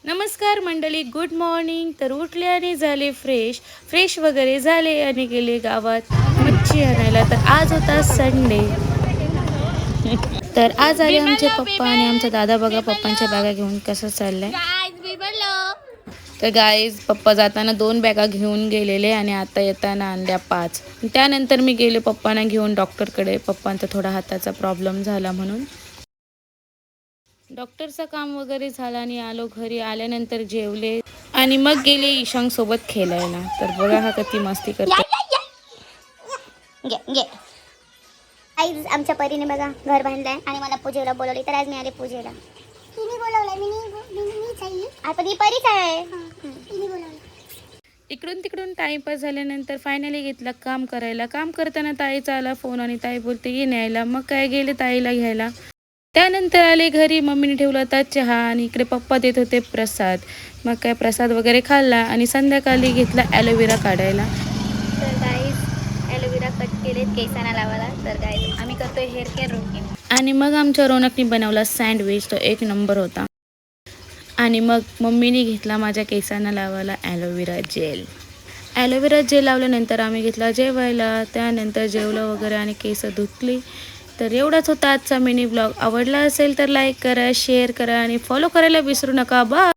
नमस्कार मंडळी, good morning. तर उठले आणि झाले फ्रेश वगैरे झाले आणि गेले गावात मच्छी आणायला. तर आज होता संडे. तर आज आले आमचे पप्पा आणि आमचा दादा. बघा पप्पांच्या बॅगा घेऊन कसं चाललंय. तर गाईज पप्पा जाताना 2 बॅगा घेऊन गेलेले आणि आता येताना आणल्या 5. त्यानंतर मी गेले पप्पांना घेऊन डॉक्टरकडे. पप्पांचा थोडा हाताचा प्रॉब्लेम झाला म्हणून डॉक्टरचं काम वगैरे झालं आणि आलो घरी. आल्यानंतर जेवले आणि मग गेले ईशांग सोबत खेळायला. तर बघा हा किती मस्ती करतो. आज आमच्या परीने बघा घर बांधलंय आणि मला पूजेला बोलवली. तर आज मी आले पूजेला. तिने बोलवलंय. आपण ही परीच आहे. तिने बोलवलं. इकडून तिकडून टाइमपास झाल्यानंतर फायनली घेतला काम करायला. काम करताना ताईचा आला फोन आणि ताई बोलते ये न्यायला. मग काय गेले ताईला घ्यायला. त्यानंतर आले घरी. मम्मीने ठेवला होता चहा आणि इकडे पप्पा देत होते प्रसाद. मग काय प्रसाद वगैरे खाल्ला आणि संध्याकाळी घेतला ॲलोवेरा काढायला. तर गाईज ॲलोवेरा कट केलेत केसांना लावायला. तर गाईज आम्ही करतोय हेअर केअर रुटीन. आणि मग आमच्या रौनकने बनवला सँडविच. तो 1 नंबर होता. आणि मग मम्मीने घेतला माझ्या केसांना लावायला ॲलोवेरा जेल. ॲलोवेरा जेल लावल्यानंतर आम्ही घेतला जेवायला. त्यानंतर जेवलं वगैरे आणि केस धुतली. तर एवढाच होता आजचा मिनी ब्लॉग. आवडला असेल तर लाईक करा, शेअर करा आणि फॉलो करायला विसरू नका. बाय.